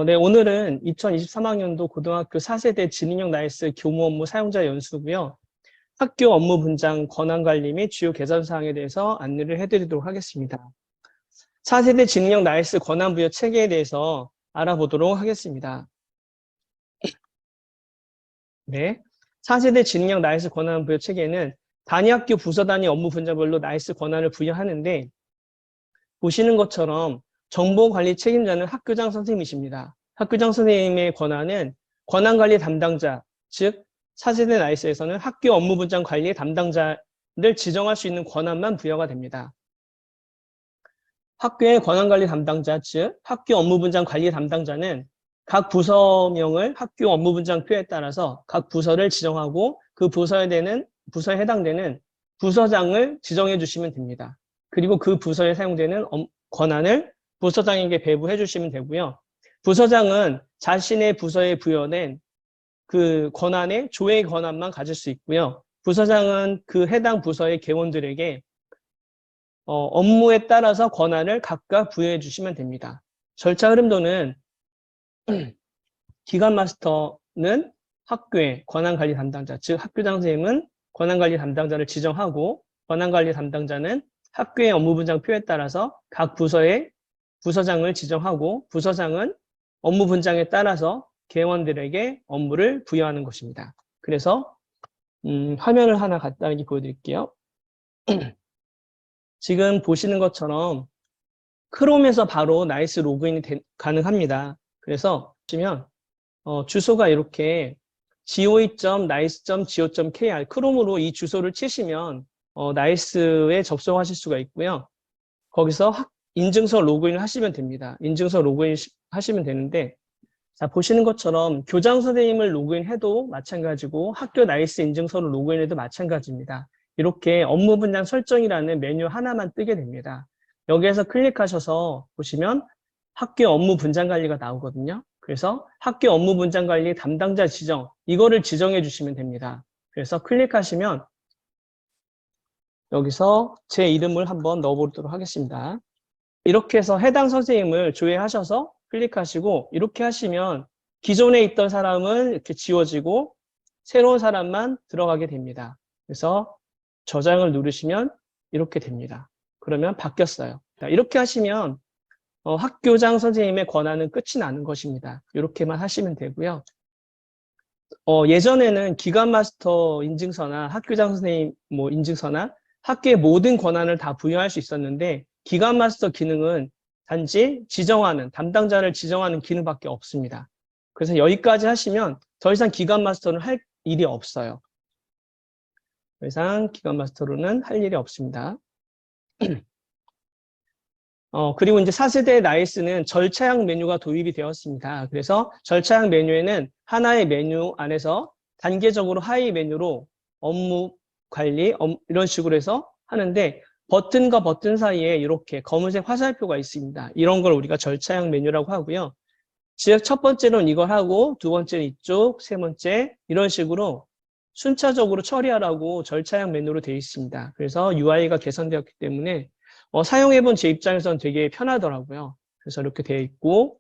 네, 오늘은 2023학년도 고등학교 4세대 지능형 나이스 교무 업무 사용자 연수고요. 학교 업무 분장 권한관리 및 주요 개선 사항에 대해서 안내를 해드리도록 하겠습니다. 4세대 지능형 나이스 권한 부여 체계에 대해서 알아보도록 하겠습니다. 네, 4세대 지능형 나이스 권한 부여 체계는 단위 학교 부서 단위 업무 분자별로 나이스 권한을 부여하는데 보시는 것처럼 정보관리 책임자는 학교장 선생님이십니다. 학교장 선생님의 권한은 권한관리 담당자, 즉 4세대 나이스에서는 학교 업무 분장 관리의 담당자를 지정할 수 있는 권한만 부여가 됩니다. 학교의 권한관리 담당자, 즉 학교 업무 분장 관리 담당자는 각 부서명을 학교 업무 분장 표에 따라서 각 부서를 지정하고 그 부서에 해당되는 부서장을 지정해 주시면 됩니다. 그리고 그 부서에 사용되는 권한을 부서장에게 배부해 주시면 되고요. 부서장은 자신의 부서에 부여된 그 권한의 조회 권한만 가질 수 있고요. 부서장은 그 해당 부서의 개원들에게 업무에 따라서 권한을 각각 부여해 주시면 됩니다. 절차 흐름도는 기관 마스터는 학교의 권한관리 담당자, 즉 학교장 선생님은 권한관리 담당자를 지정하고 권한관리 담당자는 학교의 업무 분장 표에 따라서 각 부서의 부서장을 지정하고 부서장은 업무 분장에 따라서 개원들에게 업무를 부여하는 것입니다. 그래서 화면을 하나 간단하게 보여드릴게요. 지금 보시는 것처럼 크롬에서 바로 나이스 로그인이 가능합니다. 그래서 보시면 주소가 이렇게 goe.nice.go.kr 크롬으로 이 주소를 치시면 나이스에 접속하실 수가 있고요. 거기서 인증서 로그인을 하시면 됩니다. 인증서 로그인 하시면 되는데 자 보시는 것처럼 교장 선생님을 로그인해도 마찬가지고 학교 나이스 인증서를 로그인해도 마찬가지입니다. 이렇게 업무 분장 설정이라는 메뉴 하나만 뜨게 됩니다. 여기에서 클릭하셔서 보시면 학교 업무 분장 관리가 나오거든요. 그래서 학교 업무 분장 관리 담당자 지정, 이거를 지정해 주시면 됩니다. 그래서 클릭하시면 여기서 제 이름을 한번 넣어보도록 하겠습니다. 이렇게 해서 해당 선생님을 조회하셔서 클릭하시고 이렇게 하시면 기존에 있던 사람은 이렇게 지워지고 새로운 사람만 들어가게 됩니다. 그래서 저장을 누르시면 이렇게 됩니다. 그러면 바뀌었어요. 이렇게 하시면 학교장 선생님의 권한은 끝이 나는 것입니다. 이렇게만 하시면 되고요. 예전에는 기관 마스터 인증서나 학교장 선생님 인증서나 학교의 모든 권한을 다 부여할 수 있었는데 기관 마스터 기능은 단지 지정하는 담당자를 지정하는 기능밖에 없습니다. 그래서 여기까지 하시면 더 이상 기관 마스터는 할 일이 없어요. 더 이상 기관 마스터로는 할 일이 없습니다. 그리고 이제 4세대 나이스는 절차형 메뉴가 도입이 되었습니다. 그래서 절차형 메뉴에는 하나의 메뉴 안에서 단계적으로 하위 메뉴로 업무 관리 이런 식으로 해서 하는데 버튼과 버튼 사이에 이렇게 검은색 화살표가 있습니다. 이런 걸 우리가 절차형 메뉴라고 하고요. 즉 첫 번째로는 이걸 하고 두 번째는 이쪽, 세 번째 이런 식으로 순차적으로 처리하라고 절차형 메뉴로 되어 있습니다. 그래서 UI가 개선되었기 때문에 사용해본 제 입장에서는 되게 편하더라고요. 그래서 이렇게 되어 있고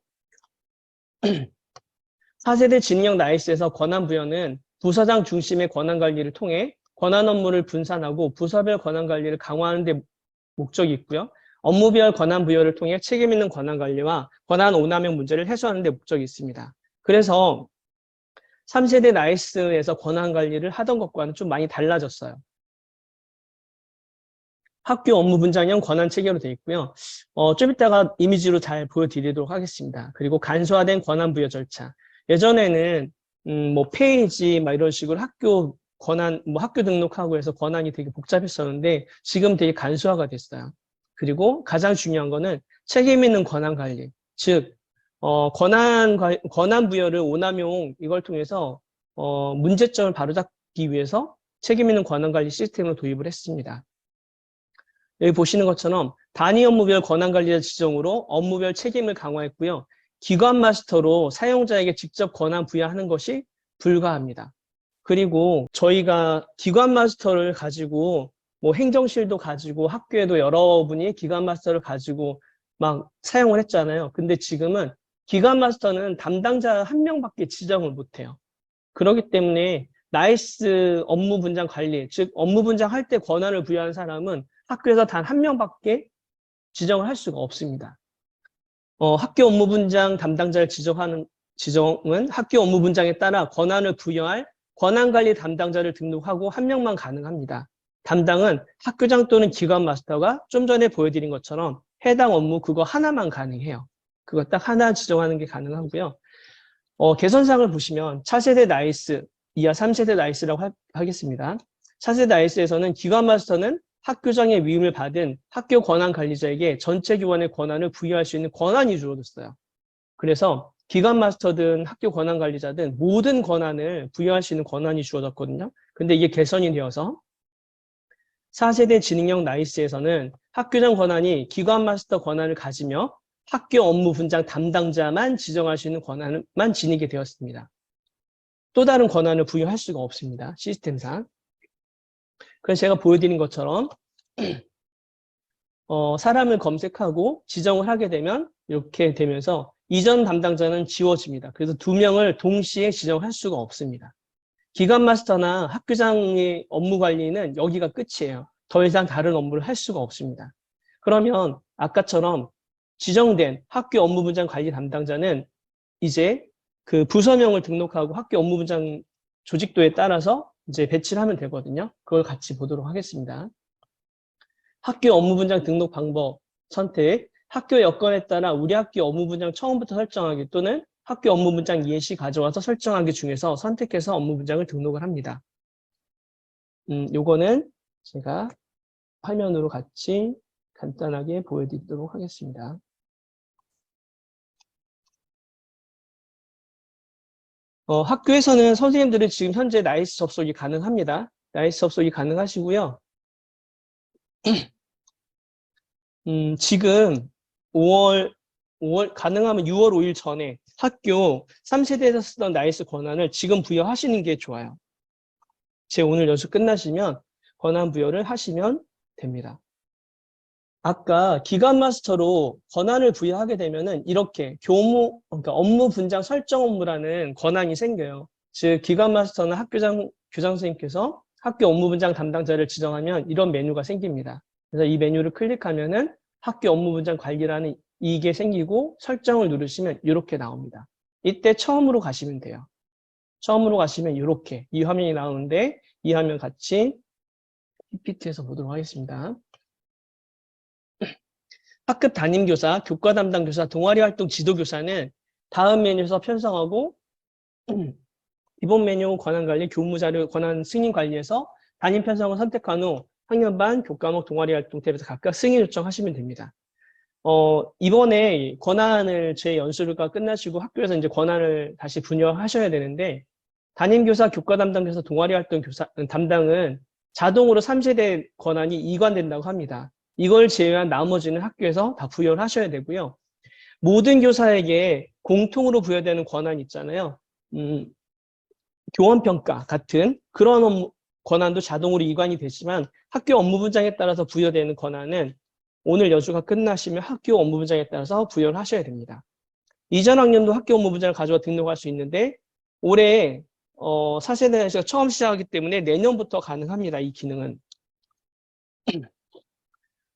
4세대 지능형 나이스에서 권한 부여는 부서장 중심의 권한 관리를 통해 권한 업무를 분산하고 부서별 권한 관리를 강화하는 데 목적이 있고요. 업무별 권한 부여를 통해 책임 있는 권한 관리와 권한 오남용 문제를 해소하는 데 목적이 있습니다. 그래서 3세대 나이스에서 권한 관리를 하던 것과는 좀 많이 달라졌어요. 학교 업무 분장형 권한 체계로 되어 있고요. 좀 이따가 이미지로 잘 보여드리도록 하겠습니다. 그리고 간소화된 권한 부여 절차. 예전에는 페이지 이런 식으로 학교 권한 학교 등록하고 해서 권한이 되게 복잡했었는데 지금 되게 간소화가 됐어요. 그리고 가장 중요한 거는 책임 있는 권한 관리. 즉 권한 부여를 오남용 이걸 통해서 문제점을 바로잡기 위해서 책임 있는 권한 관리 시스템을 도입을 했습니다. 여기 보시는 것처럼 단위 업무별 권한관리자 지정으로 업무별 책임을 강화했고요. 기관 마스터로 사용자에게 직접 권한 부여하는 것이 불가합니다. 그리고 저희가 기관 마스터를 가지고 행정실도 가지고 학교에도 여러분이 기관 마스터를 가지고 막 사용을 했잖아요. 근데 지금은 기관 마스터는 담당자 한 명밖에 지정을 못해요. 그렇기 때문에 나이스 업무 분장 관리, 즉 업무 분장할 때 권한을 부여한 사람은 학교에서 단 한 명밖에 지정을 할 수가 없습니다. 학교 업무 분장 담당자를 지정은 학교 업무 분장에 따라 권한을 부여할 권한관리 담당자를 등록하고 한 명만 가능합니다. 담당은 학교장 또는 기관 마스터가 좀 전에 보여드린 것처럼 해당 업무 그거 하나만 가능해요. 그거 딱 하나 지정하는 게 가능하고요. 개선사항을 보시면 차세대 나이스, 이하 3세대 나이스라고 하겠습니다. 차세대 나이스에서는 기관 마스터는 학교장의 위임을 받은 학교 권한 관리자에게 전체 교원의 권한을 부여할 수 있는 권한이 주어졌어요. 그래서 기관 마스터든 학교 권한 관리자든 모든 권한을 부여할 수 있는 권한이 주어졌거든요. 근데 이게 개선이 되어서 4세대 지능형 나이스에서는 학교장 권한이 기관 마스터 권한을 가지며 학교 업무 분장 담당자만 지정할 수 있는 권한만 지니게 되었습니다. 또 다른 권한을 부여할 수가 없습니다. 시스템상. 그래서 제가 보여드린 것처럼 사람을 검색하고 지정을 하게 되면 이렇게 되면서 이전 담당자는 지워집니다. 그래서 2명을 동시에 지정할 수가 없습니다. 기관 마스터나 학교장의 업무 관리는 여기가 끝이에요. 더 이상 다른 업무를 할 수가 없습니다. 그러면 아까처럼 지정된 학교 업무 분장 관리 담당자는 이제 그 부서명을 등록하고 학교 업무 분장 조직도에 따라서 이제 배치를 하면 되거든요. 그걸 같이 보도록 하겠습니다. 학교 업무 분장 등록 방법 선택, 학교 여건에 따라 우리 학교 업무 분장 처음부터 설정하기 또는 학교 업무 분장 예시 가져와서 설정하기 중에서 선택해서 업무 분장을 등록을 합니다. 요거는 제가 화면으로 같이 간단하게 보여드리도록 하겠습니다. 학교에서는 선생님들이 지금 현재 나이스 접속이 가능합니다. 나이스 접속이 가능하시고요. 지금 5월 가능하면 6월 5일 전에 학교 3세대에서 쓰던 나이스 권한을 지금 부여하시는 게 좋아요. 제 오늘 연수 끝나시면 권한 부여를 하시면 됩니다. 아까 기관 마스터로 권한을 부여하게 되면은 이렇게 그러니까 업무 분장 설정 업무라는 권한이 생겨요. 즉 기관 마스터는 학교장 교장 선생님께서 학교 업무 분장 담당자를 지정하면 이런 메뉴가 생깁니다. 그래서 이 메뉴를 클릭하면은 학교 업무 분장 관리라는 이게 생기고 설정을 누르시면 이렇게 나옵니다. 이때 처음으로 가시면 돼요. 처음으로 가시면 이렇게 이 화면이 나오는데 이 화면 같이 PPT에서 보도록 하겠습니다. 학급 담임교사, 교과 담당 교사, 동아리 활동 지도교사는 다음 메뉴에서 편성하고 기본 메뉴 권한관리, 교무자료 권한 승인 관리에서 담임 편성을 선택한 후 학년반, 교과목, 동아리 활동 탭에서 각각 승인 요청하시면 됩니다. 이번에 권한을 제 연수가 끝나시고 학교에서 이제 권한을 다시 분여하셔야 되는데 담임교사, 교과 담당 교사, 동아리 활동 교사 담당은 자동으로 3세대 권한이 이관된다고 합니다. 이걸 제외한 나머지는 학교에서 다 부여를 하셔야 되고요. 모든 교사에게 공통으로 부여되는 권한 있잖아요. 교원평가 같은 그런 권한도 자동으로 이관이 되지만 학교 업무 분장에 따라서 부여되는 권한은 오늘 연수가 끝나시면 학교 업무 분장에 따라서 부여를 하셔야 됩니다. 이전 학년도 학교 업무 분장을 가져와 등록할 수 있는데 올해 4세대가 처음 시작하기 때문에 내년부터 가능합니다. 이 기능은.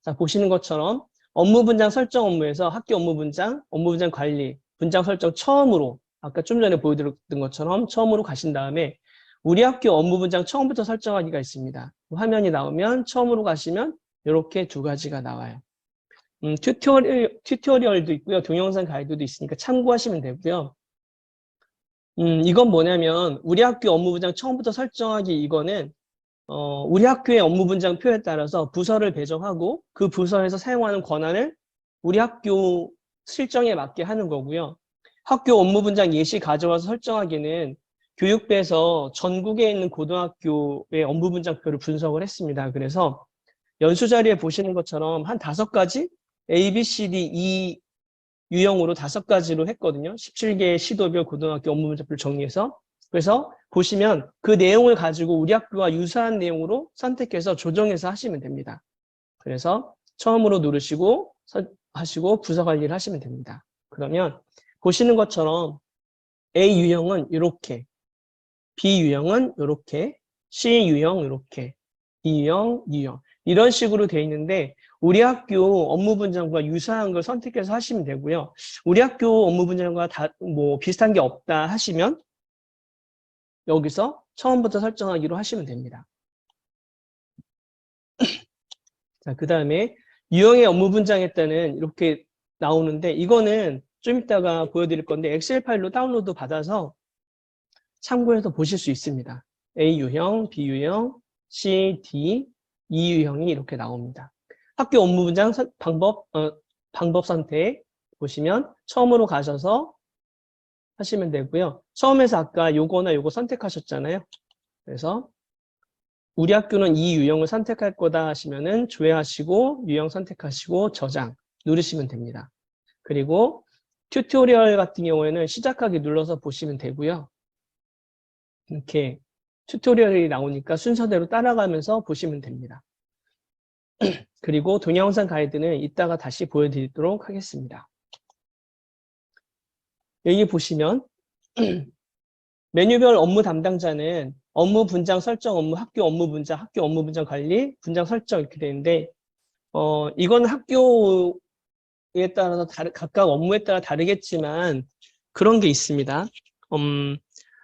자, 보시는 것처럼 업무 분장 설정 업무에서 학교 업무 분장 관리, 분장 설정 처음으로 아까 좀 전에 보여드렸던 것처럼 처음으로 가신 다음에 우리 학교 업무 분장 처음부터 설정하기가 있습니다. 화면이 나오면 처음으로 가시면 이렇게 두 가지가 나와요. 튜토리얼도 있고요. 동영상 가이드도 있으니까 참고하시면 되고요. 이건 뭐냐면 우리 학교 업무 분장 처음부터 설정하기 이거는 우리 학교의 업무 분장 표에 따라서 부서를 배정하고 그 부서에서 사용하는 권한을 우리 학교 실정에 맞게 하는 거고요. 학교 업무 분장 예시 가져와서 설정하기는 교육부에서 전국에 있는 고등학교의 업무 분장표를 분석을 했습니다. 그래서 연수 자리에 보시는 것처럼 한 5가지 A, B, C, D, E 유형으로 5가지로 했거든요. 17개의 시도별 고등학교 업무 분장표를 정리해서. 그래서 보시면 그 내용을 가지고 우리 학교와 유사한 내용으로 선택해서 조정해서 하시면 됩니다. 그래서 처음으로 누르시고 하시고 부서 관리를 하시면 됩니다. 그러면 보시는 것처럼 A 유형은 이렇게, B 유형은 이렇게, C 유형 이렇게, D 유형, E 유형 이런 식으로 되어 있는데 우리 학교 업무 분장과 유사한 걸 선택해서 하시면 되고요. 우리 학교 업무 분장과 뭐 비슷한 게 없다 하시면 여기서 처음부터 설정하기로 하시면 됩니다. 자, 그 다음에 유형의 업무 분장에 따른 이렇게 나오는데 이거는 좀 이따가 보여드릴 건데 엑셀 파일로 다운로드 받아서 참고해서 보실 수 있습니다. A 유형, B 유형, C, D, E 유형이 이렇게 나옵니다. 학교 업무 분장 방법 선택 보시면 처음으로 가셔서 하시면 되고요. 처음에서 아까 요거나 요거 선택하셨잖아요. 그래서 우리 학교는 이 유형을 선택할 거다 하시면은 조회하시고 유형 선택하시고 저장 누르시면 됩니다. 그리고 튜토리얼 같은 경우에는 시작하기 눌러서 보시면 되고요. 이렇게 튜토리얼이 나오니까 순서대로 따라가면서 보시면 됩니다. 그리고 동영상 가이드는 이따가 다시 보여드리도록 하겠습니다. 여기 보시면 메뉴별 업무 담당자는 업무 분장 설정 업무, 학교 업무 분장, 학교 업무 분장 관리, 분장 설정 이렇게 되는데 이건 학교에 따라서 각각 업무에 따라 다르겠지만 그런 게 있습니다.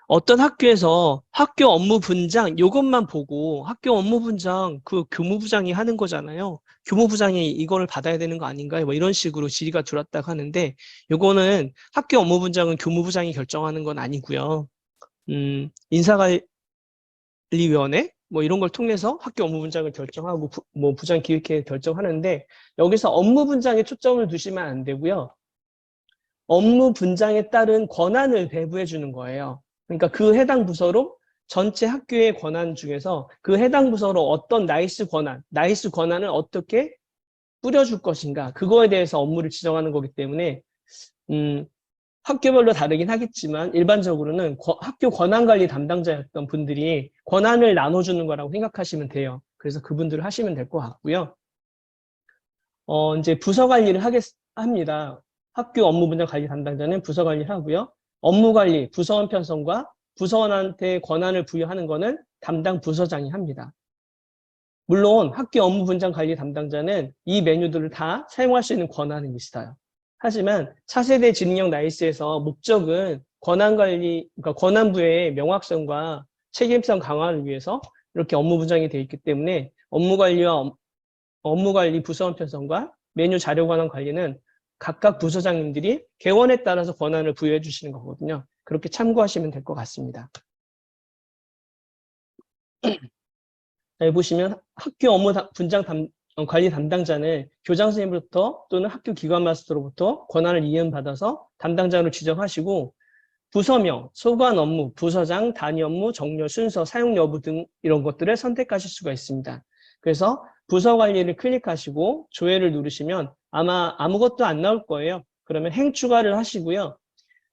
어떤 학교에서 학교 업무 분장 이것만 보고 학교 업무 분장 그 교무부장이 하는 거잖아요. 교무부장이 이걸 받아야 되는 거 아닌가요? 뭐 이런 식으로 질의가 들어왔다고 하는데 이거는 학교 업무 분장은 교무부장이 결정하는 건 아니고요. 인사관리위원회 뭐 이런 걸 통해서 학교 업무 분장을 결정하고 뭐 부장 기획회 결정하는데 여기서 업무 분장에 초점을 두시면 안 되고요. 업무 분장에 따른 권한을 배부해 주는 거예요. 그러니까 그 해당 부서로 전체 학교의 권한 중에서 그 해당 부서로 어떤 나이스 권한을 어떻게 뿌려줄 것인가 그거에 대해서 업무를 지정하는 거기 때문에 학교별로 다르긴 하겠지만 일반적으로는 학교 권한관리 담당자였던 분들이 권한을 나눠주는 거라고 생각하시면 돼요. 그래서 그분들을 하시면 될 것 같고요. 이제 부서 관리를 합니다. 학교 업무 분장 관리 담당자는 부서 관리를 하고요. 업무 관리, 부서원 편성과 부서원한테 권한을 부여하는 거는 담당 부서장이 합니다. 물론 학교 업무 분장 관리 담당자는 이 메뉴들을 다 사용할 수 있는 권한은 있어요. 하지만 차세대 진행형 나이스에서 목적은 권한관리, 그러니까 권한부의 명확성과 책임성 강화를 위해서 이렇게 업무 분장이 되어 있기 때문에 업무 관리 부서원 편성과 메뉴 자료 권한 관리는 각각 부서장님들이 개원에 따라서 권한을 부여해 주시는 거거든요. 그렇게 참고하시면 될 것 같습니다. 여기 보시면 학교 업무 분장 관리 담당자는 교장 선생님으로부터 또는 학교 기관 마스터로부터 권한을 이음받아서 담당자로 지정하시고 부서명, 소관 업무, 부서장, 단위 업무, 정렬, 순서, 사용 여부 등 이런 것들을 선택하실 수가 있습니다. 그래서 부서 관리를 클릭하시고 조회를 누르시면 아마 아무것도 안 나올 거예요. 그러면 행 추가를 하시고요.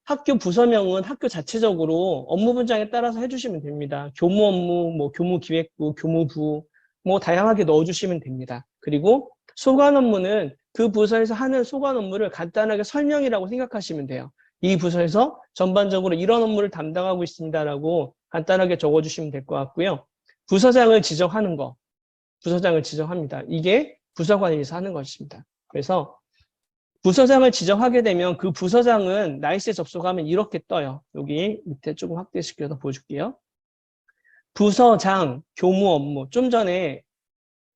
학교 부서명은 학교 자체적으로 업무 분장에 따라서 해주시면 됩니다. 교무 업무, 뭐 교무기획부, 교무부 뭐 다양하게 넣어주시면 됩니다. 그리고 소관 업무는 그 부서에서 하는 소관 업무를 간단하게 설명이라고 생각하시면 돼요. 이 부서에서 전반적으로 이런 업무를 담당하고 있습니다라고 간단하게 적어주시면 될 것 같고요. 부서장을 지정하는 거, 부서장을 지정합니다. 이게 부서관리에서 하는 것입니다. 그래서 부서장을 지정하게 되면 그 부서장은 나이스에 접속하면 이렇게 떠요. 여기 밑에 조금 확대시켜서 보여줄게요. 부서장, 교무 업무. 좀 전에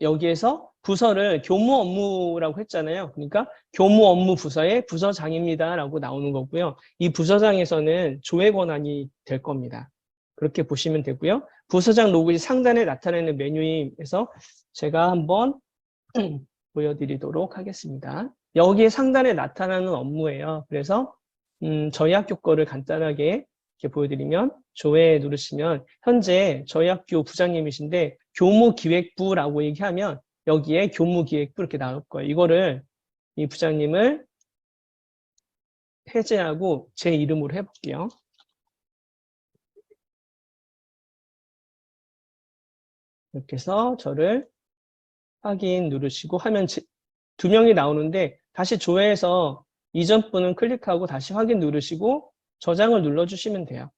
여기에서 부서를 교무 업무라고 했잖아요. 그러니까 교무 업무 부서의 부서장입니다. 라고 나오는 거고요. 이 부서장에서는 조회 권한이 될 겁니다. 그렇게 보시면 되고요. 부서장 로그인 상단에 나타내는 메뉴에서 제가 한번 보여드리도록 하겠습니다. 여기에 상단에 나타나는 업무예요. 그래서 저희 학교 거를 간단하게 이렇게 보여드리면 조회 누르시면 현재 저희 학교 부장님이신데 교무기획부라고 얘기하면 여기에 교무기획부 이렇게 나올 거예요. 이거를 이 부장님을 해제하고 제 이름으로 해볼게요. 이렇게 해서 저를 확인 누르시고 하면 두 명이 나오는데 다시 조회해서 이전 분은 클릭하고 다시 확인 누르시고 저장을 눌러주시면 돼요.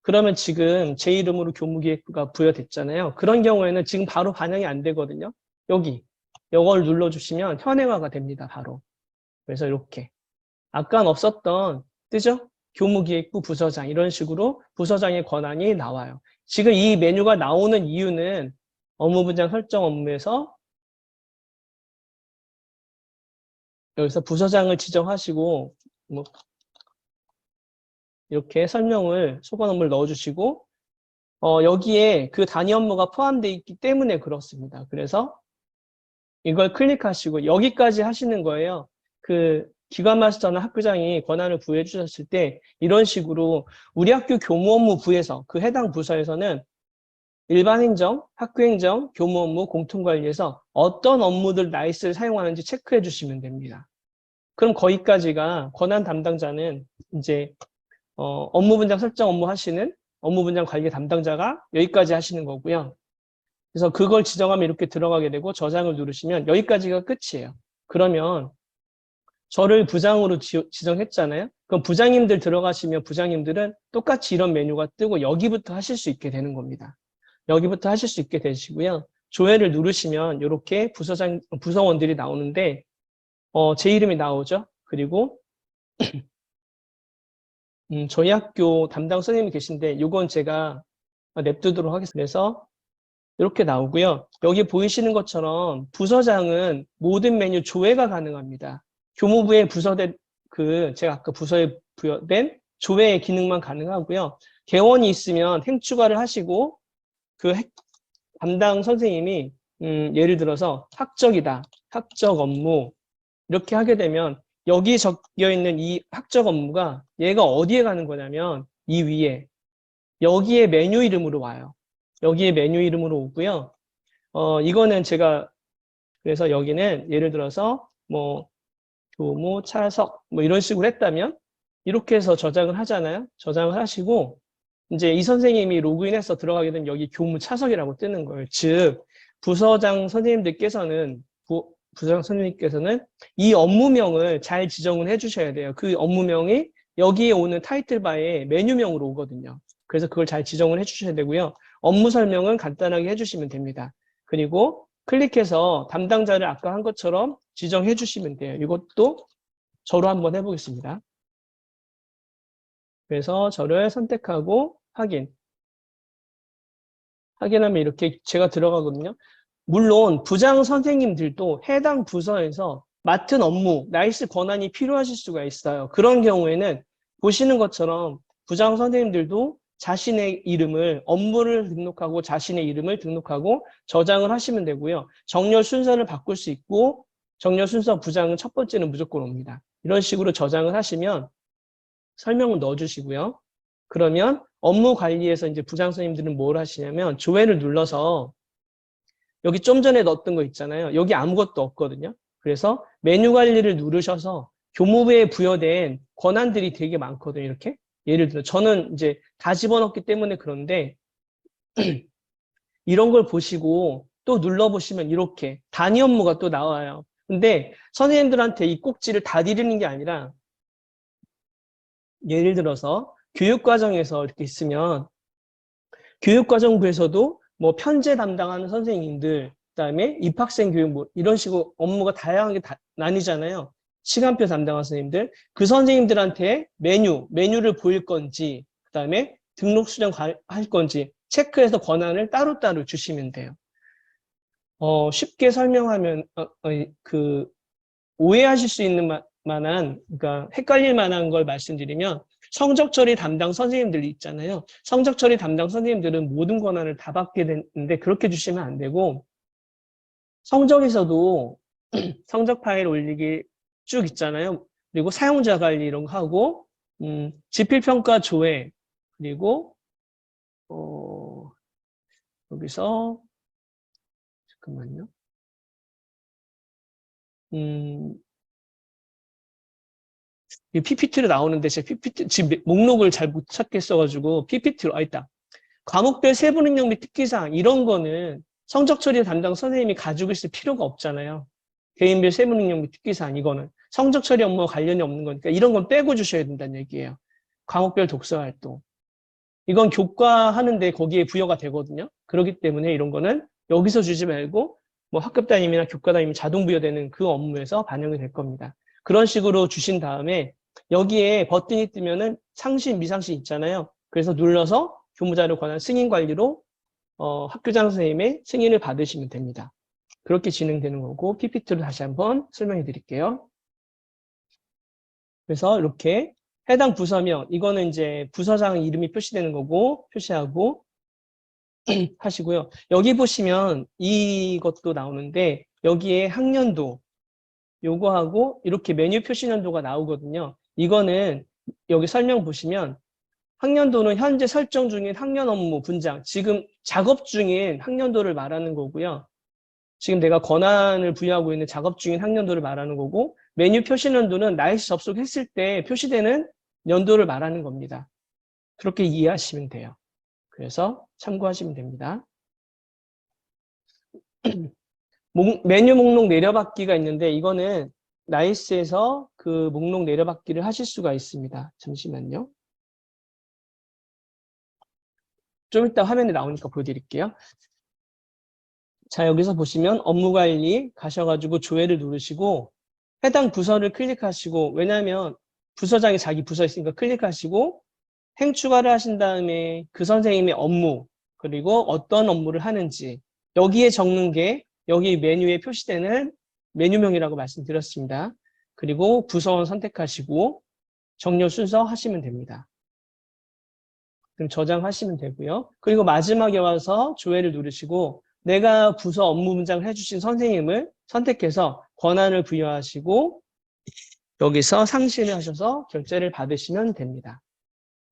그러면 지금 제 이름으로 교무기획부가 부여됐잖아요. 그런 경우에는 지금 바로 반영이 안 되거든요. 여기 이걸 눌러주시면 현행화가 됩니다. 바로. 그래서 이렇게 아까는 없었던 뜨죠? 교무기획부 부서장 이런 식으로 부서장의 권한이 나와요. 지금 이 메뉴가 나오는 이유는 업무분장 설정 업무에서 여기서 부서장을 지정하시고 뭐 이렇게 설명을 소관 업무를 넣어주시고 여기에 그 단위 업무가 포함되어 있기 때문에 그렇습니다. 그래서 이걸 클릭하시고 여기까지 하시는 거예요. 그 기관 마스터나 학부장이 권한을 부여해 주셨을 때 이런 식으로 우리 학교 교무 업무 부에서 그 해당 부서에서는 일반 행정, 학교 행정, 교무 업무, 공통관리에서 어떤 업무들 나이스를 사용하는지 체크해 주시면 됩니다. 그럼 거기까지가 권한 담당자는 이제 업무 분장 설정 업무 하시는 업무 분장 관리 담당자가 여기까지 하시는 거고요. 그래서 그걸 지정하면 이렇게 들어가게 되고 저장을 누르시면 여기까지가 끝이에요. 그러면 저를 부장으로 지정했잖아요. 그럼 부장님들 들어가시면 부장님들은 똑같이 이런 메뉴가 뜨고 여기부터 하실 수 있게 되는 겁니다. 여기부터 하실 수 있게 되시고요. 조회를 누르시면 이렇게 부서원들이 나오는데 제 이름이 나오죠. 그리고 저희 학교 담당 선생님이 계신데 이건 제가 냅두도록 하겠습니다. 그래서 이렇게 나오고요. 여기 보이시는 것처럼 부서장은 모든 메뉴 조회가 가능합니다. 교무부에 부서된 제가 아까 부서에 부여된 조회 기능만 가능하고요. 개원이 있으면 행추가를 하시고 담당 선생님이 예를 들어서 학적이다, 학적 업무 이렇게 하게 되면 여기 적혀 있는 이 학적 업무가 얘가 어디에 가는 거냐면 이 위에 여기에 메뉴 이름으로 와요. 여기에 메뉴 이름으로 오고요. 이거는 제가 그래서 여기는 예를 들어서 뭐 교무 차석 뭐 이런 식으로 했다면 이렇게 해서 저장을 하잖아요. 저장을 하시고 이제 이 선생님이 로그인해서 들어가게 되면 여기 교무 차석이라고 뜨는 거예요. 즉 부서장 선생님들께서는 부서장 선생님께서는 이 업무명을 잘 지정을 해주셔야 돼요. 그 업무명이 여기에 오는 타이틀바에 메뉴명으로 오거든요. 그래서 그걸 잘 지정을 해주셔야 되고요. 업무 설명은 간단하게 해주시면 됩니다. 그리고 클릭해서 담당자를 아까 한 것처럼 지정해 주시면 돼요. 이것도 저로 한번 해보겠습니다. 그래서 저를 선택하고 확인하면 이렇게 제가 들어가거든요. 물론 부장 선생님들도 해당 부서에서 맡은 업무, 나이스 권한이 필요하실 수가 있어요. 그런 경우에는 보시는 것처럼 부장 선생님들도 자신의 이름을 업무를 등록하고 자신의 이름을 등록하고 저장을 하시면 되고요. 정렬 순서를 바꿀 수 있고 정렬 순서 부장은 첫 번째는 무조건 옵니다. 이런 식으로 저장을 하시면 설명을 넣어주시고요. 그러면 업무 관리에서 이제 부장 선생님들은 뭘 하시냐면 조회를 눌러서 여기 좀 전에 넣었던 거 있잖아요. 여기 아무것도 없거든요. 그래서 메뉴 관리를 누르셔서 교무부에 부여된 권한들이 되게 많거든요. 이렇게. 예를 들어 저는 이제 다 집어넣기 때문에 그런데 이런 걸 보시고 또 눌러보시면 이렇게 단위 업무가 또 나와요. 근데 선생님들한테 이 꼭지를 다 드리는 게 아니라 예를 들어서 교육과정에서 이렇게 있으면 교육과정부에서도 뭐 편제 담당하는 선생님들, 그다음에 입학생 교육 뭐 이런 식으로 업무가 다양하게 나뉘잖아요. 시간표 담당하는 선생님들, 그 선생님들한테 메뉴를 보일 건지, 그다음에 등록 수령 할 건지 체크해서 권한을 따로따로 주시면 돼요. 쉽게 설명하면 오해하실 수 있는 만한, 그러니까 헷갈릴 만한 걸 말씀드리면 성적 처리 담당 선생님들이 있잖아요. 성적 처리 담당 선생님들은 모든 권한을 다 받게 되는데 그렇게 주시면 안 되고 성적에서도 성적 파일 올리기 쭉 있잖아요. 그리고 사용자 관리 이런 거 하고 지필평가 조회 그리고 여기서 잠깐만요. 이 PPT로 나오는데 제 PPT 지금 목록을 잘 못 찾겠어가지고 PPT로 있다. 과목별 세부 능력 및 특기사항 이런 거는 성적 처리 담당 선생님이 가지고 있을 필요가 없잖아요. 개인별 세부 능력 및 특기사항 이거는 성적 처리 업무와 관련이 없는 거니까 이런 건 빼고 주셔야 된다는 얘기예요. 과목별 독서 활동. 이건 교과하는데 거기에 부여가 되거든요. 그렇기 때문에 이런 거는 여기서 주지 말고 뭐 학급 담임이나 교과 담임이 자동 부여되는 그 업무에서 반영이 될 겁니다. 그런 식으로 주신 다음에 여기에 버튼이 뜨면은 상시, 미상시 있잖아요. 그래서 눌러서 교무자료 권한 승인 관리로 학교장 선생님의 승인을 받으시면 됩니다. 그렇게 진행되는 거고 PPT로 다시 한번 설명해 드릴게요. 그래서 이렇게 해당 부서명, 이거는 이제 부서장 이름이 표시되는 거고 표시하고 하시고요. 여기 보시면 이것도 나오는데 여기에 학년도 요거하고 이렇게 메뉴 표시 연도가 나오거든요. 이거는 여기 설명 보시면 학년도는 현재 설정 중인 학년 업무 분장, 지금 작업 중인 학년도를 말하는 거고요. 지금 내가 권한을 부여하고 있는 작업 중인 학년도를 말하는 거고 메뉴 표시 연도는 나이스 접속했을 때 표시되는 연도를 말하는 겁니다. 그렇게 이해하시면 돼요. 그래서 참고하시면 됩니다. 메뉴 목록 내려받기가 있는데 이거는 나이스에서 그 목록 내려받기를 하실 수가 있습니다. 잠시만요. 좀 이따 화면에 나오니까 보여드릴게요. 자, 여기서 보시면 업무관리 가셔가지고 조회를 누르시고 해당 부서를 클릭하시고 왜냐하면 부서장이 자기 부서 있으니까 클릭하시고 행 추가를 하신 다음에 그 선생님의 업무 그리고 어떤 업무를 하는지 여기에 적는 게 여기 메뉴에 표시되는 메뉴명이라고 말씀드렸습니다. 그리고 부서원 선택하시고 정렬 순서 하시면 됩니다. 그럼 저장하시면 되고요. 그리고 마지막에 와서 조회를 누르시고 내가 부서 업무 분장을 해주신 선생님을 선택해서 권한을 부여하시고 여기서 상신을 하셔서 결제를 받으시면 됩니다.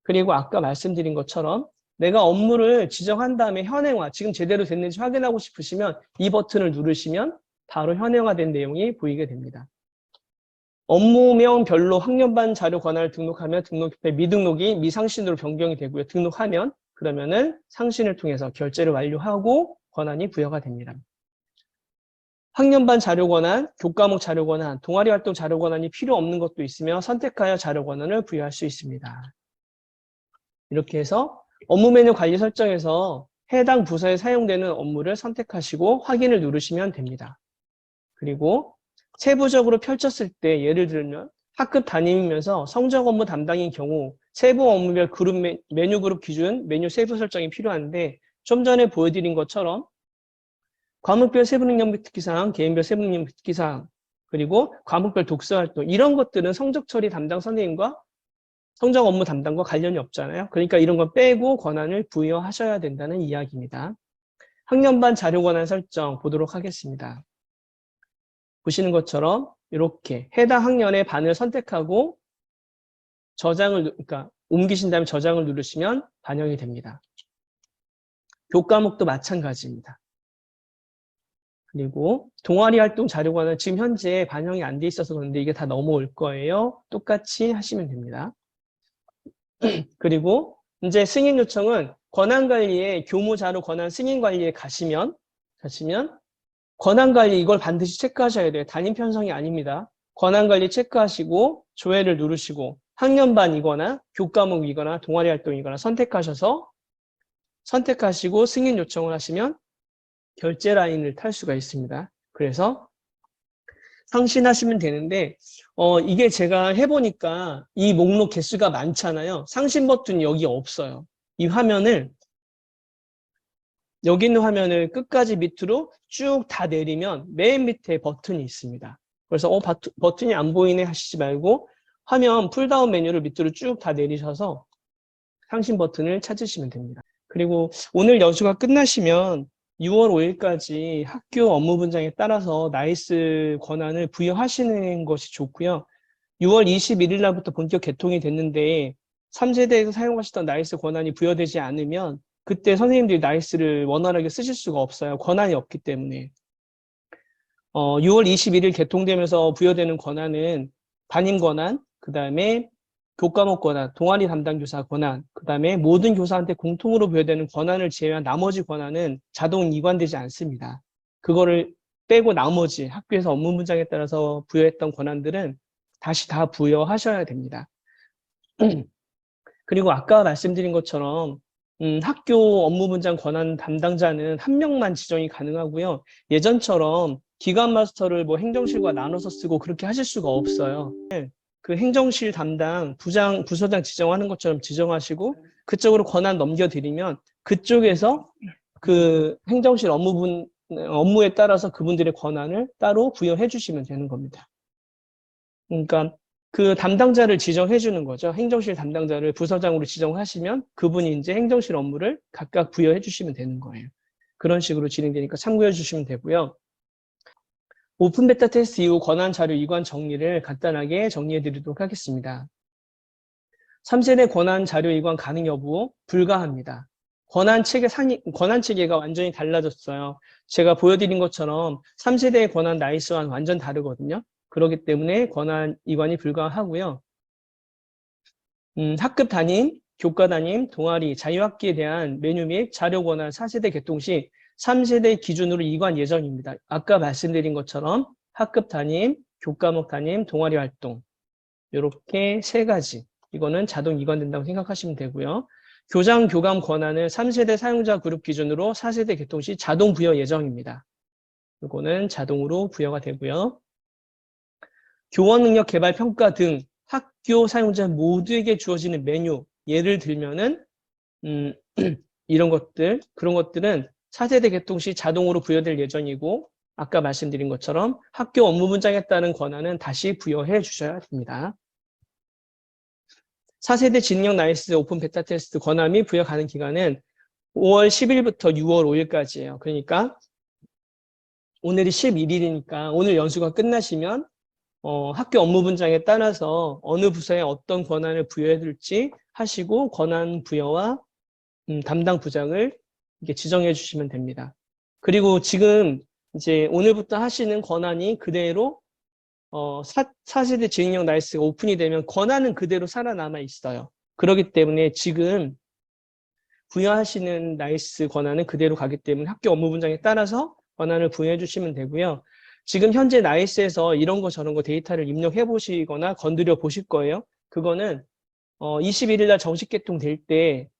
그리고 아까 말씀드린 것처럼 내가 업무를 지정한 다음에 현행화, 지금 제대로 됐는지 확인하고 싶으시면 이 버튼을 누르시면 바로 현행화된 내용이 보이게 됩니다. 업무명별로 학년반 자료 권한을 등록하면 등록협회 미등록이 미상신으로 변경이 되고요. 등록하면 그러면은 상신을 통해서 결제를 완료하고 권한이 부여가 됩니다. 학년반 자료 권한, 교과목 자료 권한, 동아리 활동 자료 권한이 필요 없는 것도 있으며 선택하여 자료 권한을 부여할 수 있습니다. 이렇게 해서 업무 메뉴 관리 설정에서 해당 부서에 사용되는 업무를 선택하시고 확인을 누르시면 됩니다. 그리고 세부적으로 펼쳤을 때 예를 들면 학급 담임이면서 성적 업무 담당인 경우 세부 업무별 그룹 메뉴 그룹 기준 메뉴 세부 설정이 필요한데 좀 전에 보여드린 것처럼 과목별 세부능력 특기사항, 개인별 세부능력 특기사항 그리고 과목별 독서활동 이런 것들은 성적 처리 담당 선생님과 성적 업무 담당과 관련이 없잖아요. 그러니까 이런 건 빼고 권한을 부여하셔야 된다는 이야기입니다. 학년반 자료 권한 설정 보도록 하겠습니다. 보시는 것처럼 이렇게 해당 학년의 반을 선택하고 그러니까 옮기신 다음에 저장을 누르시면 반영이 됩니다. 교과목도 마찬가지입니다. 그리고 동아리 활동 자료 권한 지금 현재 반영이 안 돼 있어서 그런데 이게 다 넘어올 거예요. 똑같이 하시면 됩니다. 그리고 이제 승인 요청은 권한관리에 교무자료 권한 승인관리에 가시면 권한관리 이걸 반드시 체크하셔야 돼요. 담임 편성이 아닙니다. 권한관리 체크하시고 조회를 누르시고 학년반이거나 교과목이거나 동아리 활동이거나 선택하시고 승인 요청을 하시면 결제 라인을 탈 수가 있습니다. 그래서 상신하시면 되는데 이게 제가 해보니까 이 목록 개수가 많잖아요. 상신 버튼이 여기 없어요. 이 화면을 여기 있는 화면을 끝까지 밑으로 쭉 다 내리면 맨 밑에 버튼이 있습니다. 그래서 버튼이 안 보이네 하시지 말고 화면 풀다운 메뉴를 밑으로 쭉 다 내리셔서 상신 버튼을 찾으시면 됩니다. 그리고 오늘 여수가 끝나시면 6월 5일까지 학교 업무 분장에 따라서 나이스 권한을 부여하시는 것이 좋고요. 6월 21일 날부터 본격 개통이 됐는데 3세대에서 사용하시던 나이스 권한이 부여되지 않으면 그때 선생님들이 나이스를 원활하게 쓰실 수가 없어요. 권한이 없기 때문에. 6월 21일 개통되면서 부여되는 권한은 담임 권한, 그 다음에 교과목 권한, 동아리 담당 교사 권한, 그 다음에 모든 교사한테 공통으로 부여되는 권한을 제외한 나머지 권한은 자동 이관되지 않습니다. 그거를 빼고 나머지 학교에서 업무 분장에 따라서 부여했던 권한들은 다시 다 부여하셔야 됩니다. 그리고 아까 말씀드린 것처럼 학교 업무 분장 권한 담당자는 한 명만 지정이 가능하고요. 예전처럼 기관 마스터를 뭐 행정실과 나눠서 쓰고 그렇게 하실 수가 없어요. 그 행정실 담당 부서장 지정하는 것처럼 지정하시고 그쪽으로 권한 넘겨드리면 그쪽에서 그 행정실 업무에 따라서 그분들의 권한을 따로 부여해 주시면 되는 겁니다. 그러니까 그 담당자를 지정해 주는 거죠. 행정실 담당자를 부서장으로 지정하시면 그분이 이제 행정실 업무를 각각 부여해 주시면 되는 거예요. 그런 식으로 진행되니까 참고해 주시면 되고요. 오픈 베타 테스트 이후 권한 자료 이관 정리를 간단하게 정리해 드리도록 하겠습니다. 3세대 권한 자료 이관 가능 여부 불가합니다. 권한 체계가 완전히 달라졌어요. 제가 보여드린 것처럼 3세대의 권한 나이스와는 완전 다르거든요. 그렇기 때문에 권한 이관이 불가하고요. 학급 담임, 교과 담임, 동아리, 자유학기에 대한 메뉴 및 자료 권한 4세대 개통 시 3세대 기준으로 이관 예정입니다. 아까 말씀드린 것처럼 학급 담임, 교과목 담임, 동아리 활동 이렇게 세 가지. 이거는 자동 이관된다고 생각하시면 되고요. 교장, 교감 권한을 3세대 사용자 그룹 기준으로 4세대 개통 시 자동 부여 예정입니다. 이거는 자동으로 부여가 되고요. 교원 능력 개발 평가 등 학교 사용자 모두에게 주어지는 메뉴, 예를 들면은 그런 것들은 4세대 개통 시 자동으로 부여될 예정이고 아까 말씀드린 것처럼 학교 업무 분장에 따른 권한은 다시 부여해 주셔야 됩니다. 4세대 진입력 나이스 오픈 베타 테스트 권한 및 부여 가능 기간은 5월 10일부터 6월 5일까지예요. 그러니까 오늘이 11일이니까 오늘 연수가 끝나시면 학교 업무 분장에 따라서 어느 부서에 어떤 권한을 부여해 줄지 하시고 권한 부여와 담당 부장을 이렇게 지정해 주시면 됩니다. 그리고 지금 이제 오늘부터 하시는 권한이 그대로 4세대 진입력 나이스가 오픈이 되면 권한은 그대로 살아남아 있어요. 그렇기 때문에 지금 부여하시는 나이스 권한은 그대로 가기 때문에 학교 업무 분장에 따라서 권한을 부여해 주시면 되고요. 지금 현재 나이스에서 이런 거 저런 거 데이터를 입력해 보시거나 건드려 보실 거예요. 그거는 21일 날 정식 개통될 때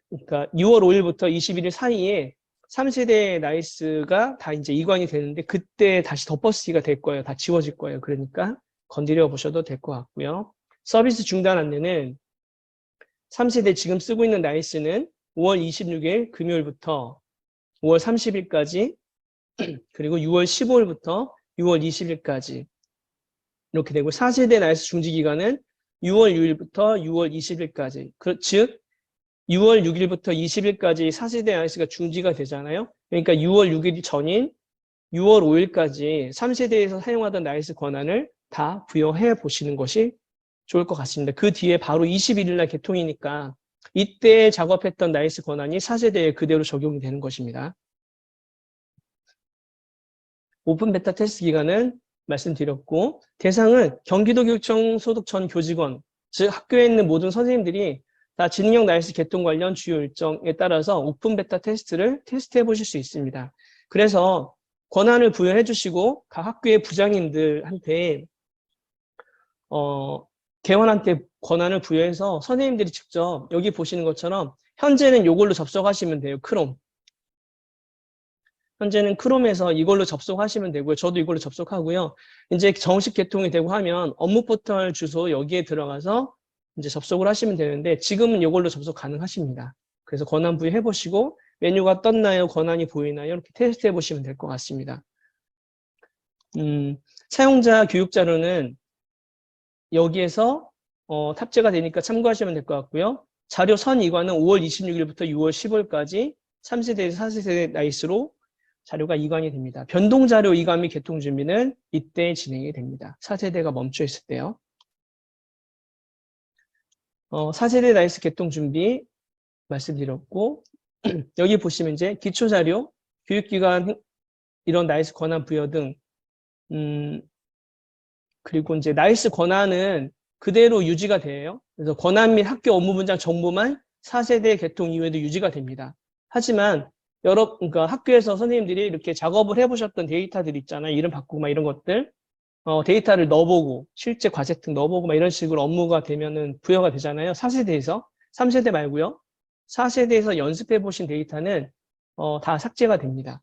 그러니까 6월 5일부터 21일 사이에 3세대 나이스가 다 이제 이관이 되는데 그때 다시 덮어쓰기가 될 거예요. 다 지워질 거예요. 그러니까 건드려 보셔도 될 것 같고요. 서비스 중단 안내는 3세대 지금 쓰고 있는 나이스는 5월 26일 금요일부터 5월 30일까지 그리고 6월 15일부터 6월 20일까지 이렇게 되고 4세대 나이스 중지 기간은 6월 6일부터 6월 20일까지 즉 6월 6일부터 20일까지 4세대 나이스가 중지가 되잖아요. 그러니까 6월 6일 전인 6월 5일까지 3세대에서 사용하던 나이스 권한을 다 부여해 보시는 것이 좋을 것 같습니다. 그 뒤에 바로 21일 날 개통이니까 이때 작업했던 나이스 권한이 4세대에 그대로 적용이 되는 것입니다. 오픈 베타 테스트 기간은 말씀드렸고 대상은 경기도교육청 소속 전 교직원, 즉 학교에 있는 모든 선생님들이 다 진입력 나이스 개통 관련 주요 일정에 따라서 오픈 베타 테스트를 테스트해 보실 수 있습니다. 그래서 권한을 부여해 주시고 각 학교의 부장님들한테 개원한테 권한을 부여해서 선생님들이 직접 여기 보시는 것처럼 현재는 이걸로 접속하시면 돼요. 크롬. 현재는 크롬에서 이걸로 접속하시면 되고요. 저도 이걸로 접속하고요. 이제 정식 개통이 되고 하면 업무 포털 주소 여기에 들어가서 이제 접속을 하시면 되는데 지금은 이걸로 접속 가능하십니다. 그래서 권한 부여해 보시고 메뉴가 떴나요? 권한이 보이나요? 이렇게 테스트 해 보시면 될 것 같습니다. 사용자 교육 자료는 여기에서 탑재가 되니까 참고하시면 될 것 같고요. 자료 선 이관은 5월 26일부터 6월 15일까지 3세대, 4세대 나이스로 자료가 이관이 됩니다. 변동 자료 이관 및 개통 준비는 이때 진행이 됩니다. 4세대가 멈춰 있을 때요. 4세대 나이스 개통 준비 말씀드렸고 여기 보시면 이제 기초 자료, 교육기관 이런 나이스 권한 부여 등 그리고 이제 나이스 권한은 그대로 유지가 돼요. 그래서 권한 및 학교 업무 분장 정보만 4세대 개통 이후에도 유지가 됩니다. 하지만 그러니까 학교에서 선생님들이 이렇게 작업을 해보셨던 데이터들 있잖아요. 이름 바꾸고 막 이런 것들. 데이터를 넣어보고 실제 과제특 넣어보고 막 이런 식으로 업무가 되면은 부여가 되잖아요. 4세대에서. 3세대 말고요. 4세대에서 연습해 보신 데이터는 다 삭제가 됩니다.